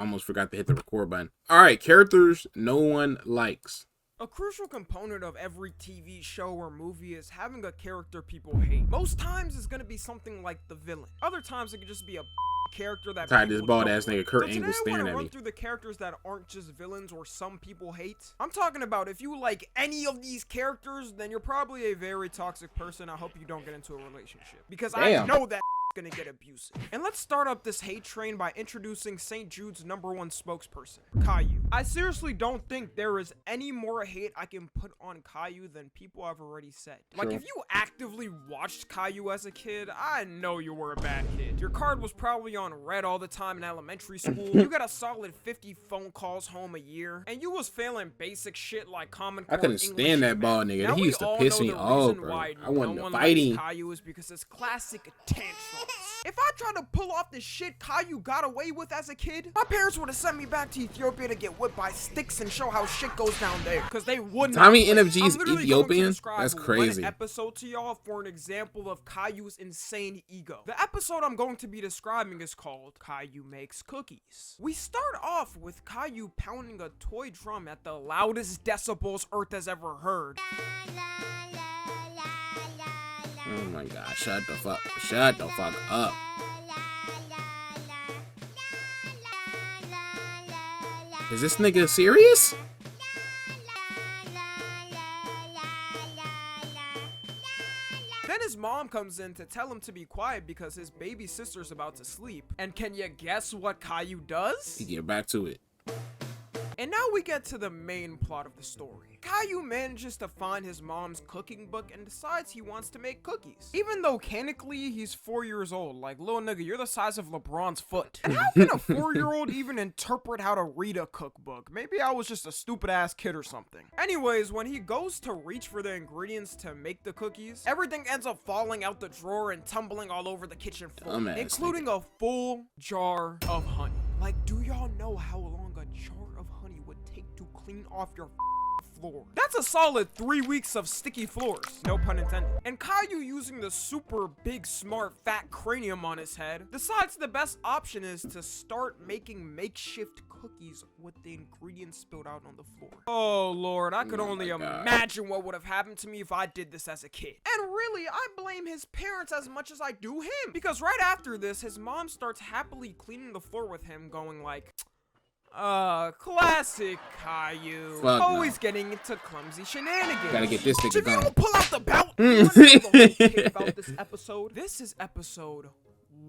Almost forgot to hit the record button. All right, characters no one likes. A crucial component of every TV show or movie is having a character people hate. Most times it's gonna be something like the villain. Other times it could just be a character that Tired people this bald don't ass like. nigga Kurt So Angle today I staring wanna at run me. through the characters that aren't just villains or some people hate. I'm talking about if you like any of these characters, then you're probably a very toxic person. I hope you don't get into a relationship. Because I know that gonna get abusive. And let's start up this hate train by introducing St. Jude's #1 spokesperson, Caillou. I seriously don't think there is any more hate I can put on Caillou than people have already said. Like, if you actively watched Caillou as a kid, I know you were a bad kid. Your card was probably on red all the time in elementary school. You got a solid 50 phone calls home a year, and you was failing basic shit like common core I couldn't English stand that and ball math. nigga. Now, He we used to all piss know me the off, reason bro. why I wanted no to one fight likes him. Caillou is because it's classic tantrums. If I tried to pull off the shit Caillou got away with as a kid, my parents would have sent me back to Ethiopia to get whipped by sticks and show how shit goes down there. Because they wouldn't. TommyNFG is I'm literally Ethiopian? going to describe That's crazy. one episode to y'all for an example of Caillou's insane ego. The episode I'm going to be describing is called Caillou Makes Cookies. We start off with Caillou pounding a toy drum at the loudest decibels Earth has ever heard. Oh my god, shut the fuck up. Is this nigga serious? Then his mom comes in to tell him to be quiet because his baby sister's about to sleep. And can you guess what Caillou does? He get back to it. And now we get to the main plot of the story. Caillou manages to find his mom's cooking book and decides he wants to make cookies. Even though canonically he's 4 years old, like, little nigga, you're the size of LeBron's foot. And how can a 4-year-old even interpret how to read a cookbook? Maybe I was just a stupid ass kid or something. Anyways, when he goes to reach for the ingredients to make the cookies, everything ends up falling out the drawer and tumbling all over the kitchen floor, including a full jar of honey. Like, do y'all know how long a jar of honey would take to clean off your floor? That's a solid 3 weeks of sticky floors, no pun intended. And Caillou, using the super big smart fat cranium on his head, decides the best option is to start making makeshift cookies with the ingredients spilled out on the floor. Oh lord, I could only imagine what would have happened to me if I did this as a kid. And really, I blame his parents as much as I do him, because right after this, his mom starts happily cleaning the floor with him, going like, classic Caillou. Always getting into clumsy shenanigans. Gotta get this nigga So if you going. don't pull out the belt, you wanna know the whole thing about this episode? This is episode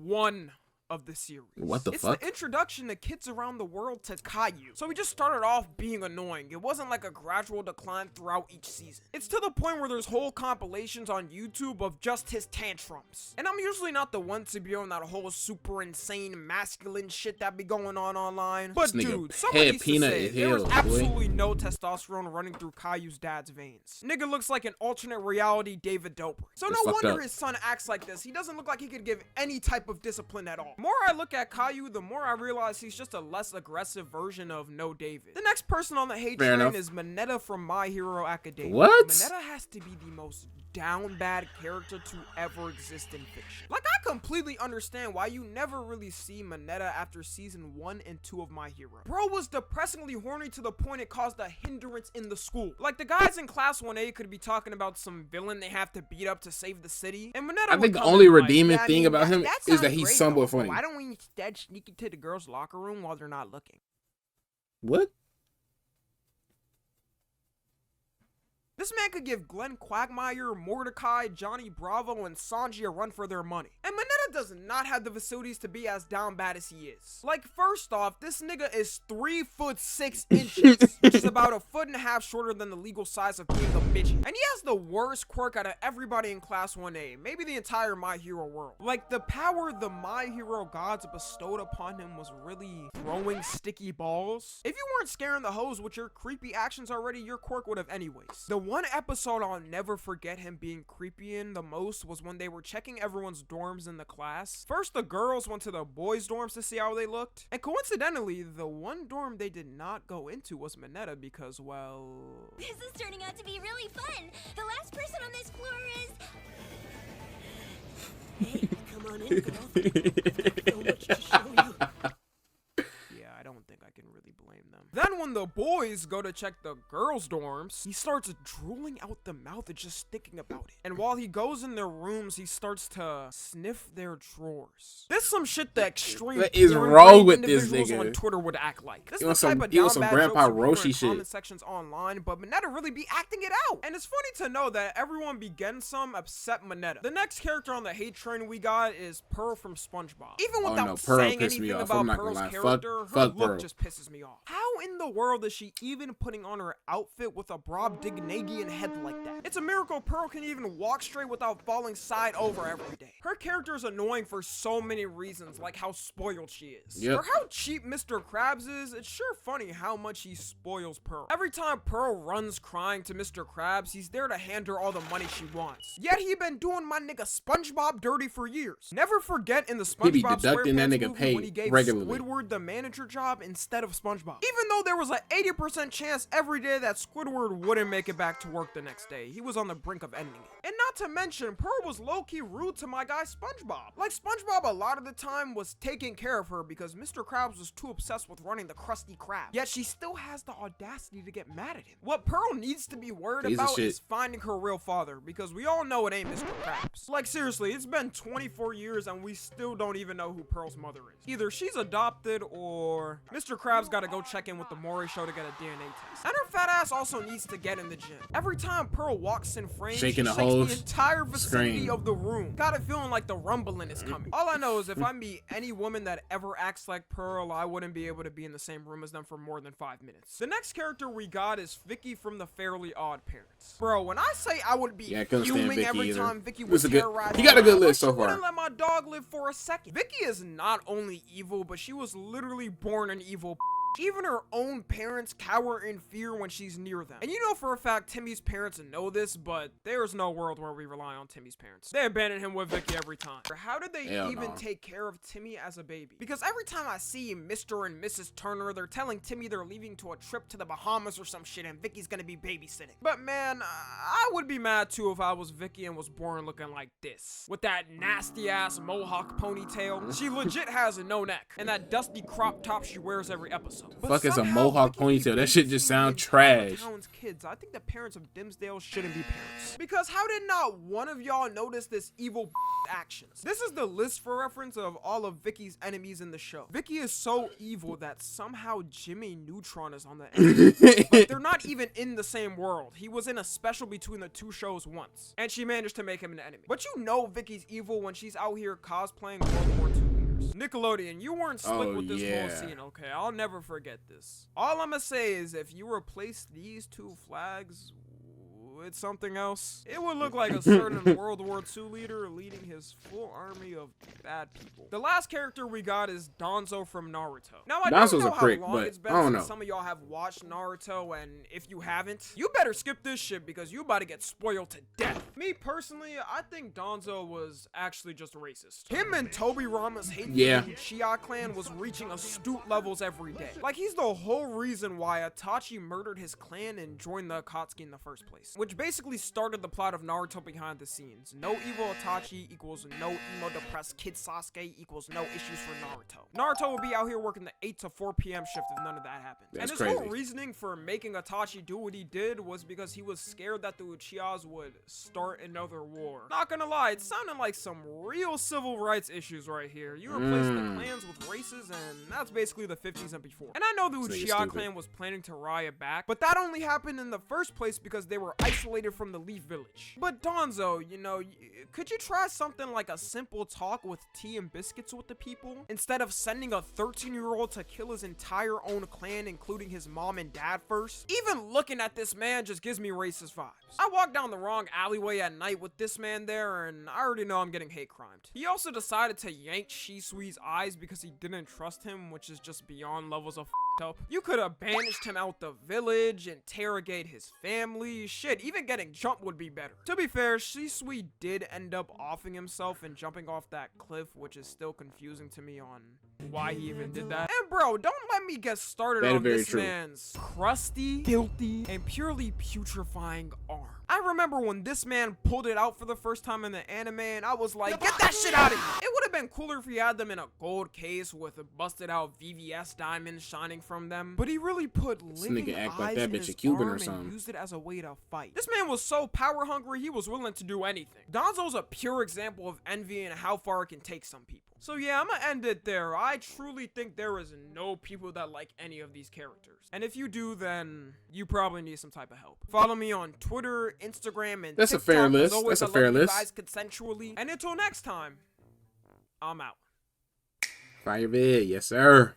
1 of the series. What the it's fuck? The introduction to kids around the world to Caillou. So we just started off being annoying. It wasn't like a gradual decline throughout each season. It's to the point where there's whole compilations on YouTube of just his tantrums. And I'm usually not the one to be on that whole super insane masculine shit that be going on online. But dude, somebody needs to say there was absolutely no testosterone running through Caillou's dad's veins. Nigga looks like an alternate reality David Dobrik. So no wonder his son acts like this. He doesn't look like he could give any type of discipline at all. The more I look at Caillou, the more I realize he's just a less aggressive version of No David. The next person on the hate train is Mineta from My Hero Academia. What? Mineta has to be the most down bad character to ever exist in fiction. Like, I completely understand why you never really see Mineta after season 1 and 2 of My Hero. Bro was depressingly horny to the point it caused a hindrance in the school. Like, the guys in class 1A could be talking about some villain they have to beat up to save the city, and Mineta I think the only redeeming thing about him is that he's somewhat funny. Why don't we instead sneak into the girls' locker room while they're not looking? What? This man could give Glenn Quagmire, Mordecai, Johnny Bravo, and Sanji a run for their money. And Mineta does not have the facilities to be as down bad as he is. Like, first off, this nigga is 3'6", which is about 1.5 feet shorter than the legal size of being a midget. And he has the worst quirk out of everybody in class 1A, maybe the entire My Hero world. Like, the power the My Hero gods bestowed upon him was really throwing sticky balls. If you weren't scaring the hoes with your creepy actions already, your quirk would have anyways. The one episode I'll never forget him being creepy in the most was when they were checking everyone's dorms in the class. First, the girls went to the boys' dorms to see how they looked. And coincidentally, the one dorm they did not go into was Mineta because, well... This is turning out to be really fun. The last person on this floor is... Hey, come on in, girl. So much to show you. Yeah, I don't I can really blame them. Then when the boys go to check the girls' dorms, he starts drooling out the mouth just thinking about it. And while he goes in their rooms, he starts to sniff their drawers. This some shit that extreme What is porn wrong brain with this individuals nigga? on Twitter would act like. This He is on the type of he on some down bad Grandpa jokes you hear Roshi in shit. comment sections online, but Mineta really be acting it out. And it's funny to know that everyone begins some except Mineta. The next character on the hate train we got is Pearl from SpongeBob. Even Oh, without no, Pearl saying pissed me anything off. I'm about not gonna Pearl's lie. character, her Fuck look Pearl. just pisses me off. How in the world is she even putting on her outfit with a Brobdingnagian head like that? It's a miracle Pearl can even walk straight without falling side over every day. Her character is annoying for so many reasons, like how spoiled she is. Yep. For how cheap Mr. Krabs is, it's sure funny how much he spoils Pearl. Every time Pearl runs crying to Mr. Krabs, he's there to hand her all the money she wants. Yet he been doing my nigga SpongeBob dirty for years. Never forget in the He be SpongeBob deducting that SquarePants nigga movie pay when he gave regularly. Squidward the manager job instead of SpongeBob. Even though there was an 80% chance every day that Squidward wouldn't make it back to work the next day. He was on the brink of ending it. And not to mention, Pearl was low-key rude to my guy SpongeBob. Like, SpongeBob a lot of the time was taking care of her because Mr. Krabs was too obsessed with running the Krusty Krab. Yet she still has the audacity to get mad at him. What Pearl needs to be worried Piece of about shit. is finding her real father, because we all know it ain't Mr. Krabs. Like, seriously, it's been 24 years and we still don't even know who Pearl's mother is. Either she's adopted or Mr. Krabs gotta go check in with the Maury show to get a DNA test. And her fat ass also needs to get in the gym. Every time Pearl walks in frame, Shaking she the shakes whole the entire vicinity screen. of the room. Got it feeling like the rumbling is coming. All I know is if I meet any woman that ever acts like Pearl, I wouldn't be able to be in the same room as them for more than 5 minutes. The next character we got is Vicky from the Fairly Odd Parents. Bro, when I say I would be Yeah, I couldn't stand fuming Vicky every either. time Vicky It would was a good- terrorize he got a good me, list I so wouldn't far. let my dog live for a second. Vicky is not only evil, but she was literally born an evil. Even her own parents cower in fear when she's near them. And you know for a fact Timmy's parents know this, but there's no world where we rely on Timmy's parents. They abandon him with Vicky every time. How did they Hell even no. take care of Timmy as a baby? Because every time I see Mr. and Mrs. Turner, they're telling Timmy they're leaving to a trip to the Bahamas or some shit and Vicky's gonna be babysitting. But man, I would be mad too if I was Vicky and was born looking like this. With that nasty ass mohawk ponytail. She legit has no neck. And that dusty crop top she wears every episode. But Fuck is a somehow mohawk Vicky ponytail? That shit just babysitting sound the entire trash. town's kids. I think the parents of Dimsdale shouldn't be parents. Because how did not one of y'all notice this evil actions? This is the list for reference of all of Vicky's enemies in the show. Vicky is so evil that somehow Jimmy Neutron is on the enemy. But they're not even in the same world. He was in a special between the two shows once. And she managed to make him an enemy. But you know Vicky's evil when she's out here cosplaying World War II. Nickelodeon, you weren't slick Oh, with this yeah. whole scene, okay? I'll never forget this. All I'ma say is if you replace these two flags with something else, it would look like a certain World War II leader leading his full army of bad people. The last character we got is Danzo from Naruto. Now, I Danzo's don't know a how prick, long but it's been I don't since know. some of y'all have watched Naruto, and if you haven't, you better skip this shit because you about to get spoiled to death. Me personally, I think Danzo was actually just racist. Him and Toby Rama's hate Yeah. for the Uchiha clan was reaching astute levels every day. Like, he's the whole reason why Itachi murdered his clan and joined the Akatsuki in the first place, which basically started the plot of Naruto behind the scenes. No evil Itachi equals no emo depressed kid Sasuke equals no issues for Naruto. Naruto would be out here working the 8 to 4 p.m. shift if none of that happened. That's and his whole crazy. reasoning for making Itachi do what he did was because he was scared that the Uchihas would start another war. Not gonna lie, it sounded like some real civil rights issues right here. You replace the clans with races, and that's basically the 50s and before. And I know the So you're Uchiha stupid. clan was planning to riot back, but that only happened in the first place because they were isolated from the Leaf Village. But Danzo, you know, could you try something like a simple talk with tea and biscuits with the people instead of sending a 13-year-old to kill his entire own clan, including his mom and dad first? Even looking at this man just gives me racist vibes. I walked down the wrong alleyway at night with this man there, and I already know I'm getting hate crimed. He also decided to yank Shisui's eyes because he didn't trust him, which is just beyond levels of up. You could have banished him out the village, interrogate his family, shit, even getting jumped would be better. To be fair, Shisui did end up offing himself and jumping off that cliff, which is still confusing to me on why he even did that. And bro, don't let me get started That is on very this true. man's crusty, filthy, and purely putrefying arm. I remember when this man pulled it out for the first time in the anime, and I was like, get that shit out of here. It would have been cooler if he had them in a gold case with a busted out VVS diamond shining from them. But he really put living nigga act eyes like that in bitch his a Cuban or arm something. and used it as a way to fight. This man was so power hungry, he was willing to do anything. Danzo's a pure example of envy and how far it can take some people. So yeah, I'm gonna end it there. I truly think there is no people that like any of these characters. And if you do, then you probably need some type of help. Follow me on Twitter, Instagram, and That's a TikTok. fair As list. always, That's a I love fair you list. guys consensually. And until next time, I'm out. Fire vid, yes sir.